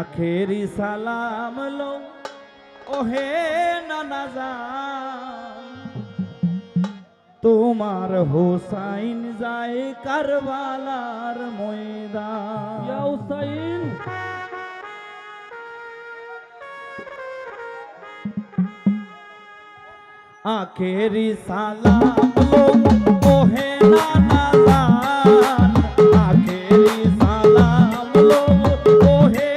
আখেরি সালাম লো ওহে নানা জান, তোমার হোসাইন যায় কারবালার ময়দান। ইয়া হুসাইন, আখেরি সালাম লো ওহে নানা জান, আখেরি সালাম লো ওহে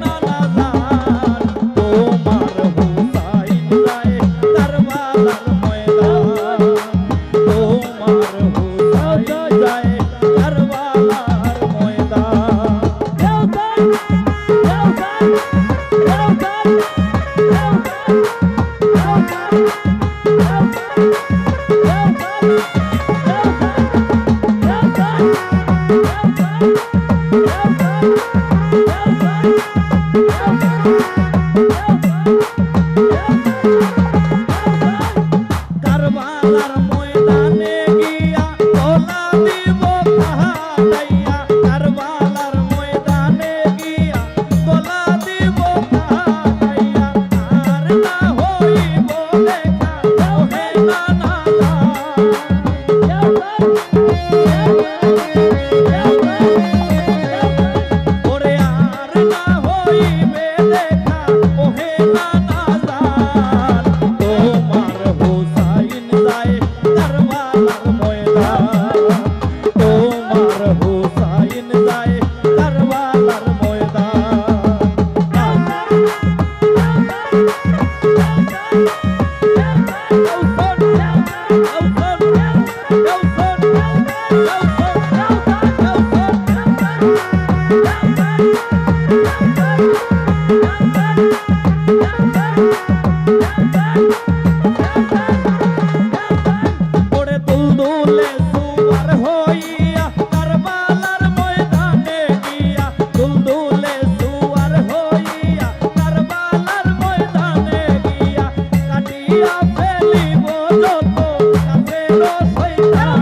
নানা জান, তোমার হোসাইন যায় কারবালার ময়দান, তোমার হোসাইন যায় কারবালার ময়দান। ইয়া হুসাইন, ইয়া হুসাইন, ইয়া হুসাইন, ইয়া হুসাইন, ইয়া হুসাইন। কারবালার ময়দানে গিয়া তোলা দিব কাহাইয়া, কারবালার ময়দানে গিয়া তোলা দিব কাহাইয়া, আর না হইব দেখা ওহে নানা ওরে, আর না হইবে দেখা ওহে নানা জান, তোমার হোসাইন যায় কারবালার ময়দান, তোমার হোসাইন যায় কারবালার ময়দান। ওরে দুলদুলে সুয়ার হইয়া কারবালার ময়দানে গিয়া, দুলদুলে সুয়ার হইয়া কারবালার ময়দানে গিয়া, কাটিয়া ফেলিব যত কাফের শয়তান।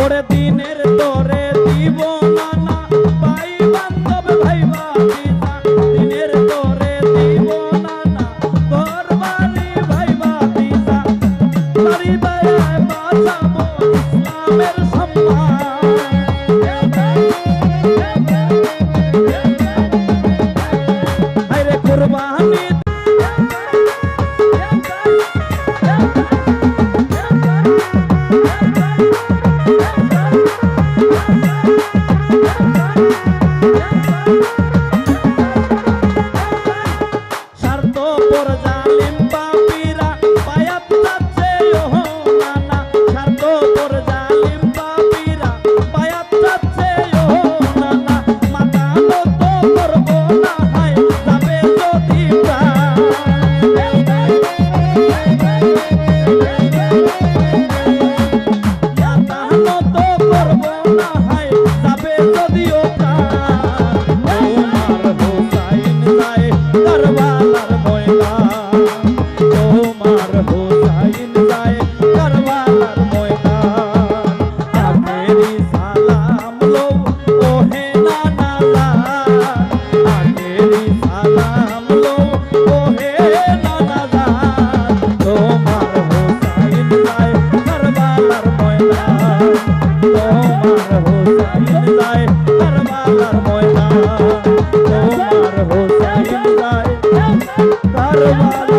ওরে দিনের তোরে দিব না না ভাই বান্ধব ভাই ভাতিজা দিনের তোরে দিব না না ঘর বাড়ি ভাই ভাতিজা বাড়ি বাড়ায় বাঁচাবো ইসলামের সম্মান হায়রে কুরবানি স্বার্থপর জালিম পাপীরা বায়াত চাচ্ছে ওহো নানা স্বার্থপর জালিম পাপীরা বায়াত চাচ্ছে ওহো নানা মাথা নত করব না হায় যাবে যদি প্রাণ মাথা নত করব না হায় যাবে যদিও প্রাণ তোমার হোসাইন যায় কারবালার ময়দান তোমার হোসাইন যায় কারবালার ময়দান আখেরি সালাম লো ওহে নানা জান আখেরি সালাম লো ওহে নানা জান তোমার হোসাইন যায় কারবালার ময়দান তোমার হোসাইন যায় কারবালার ময়দান তোমার হোসাইন যায় কারবালার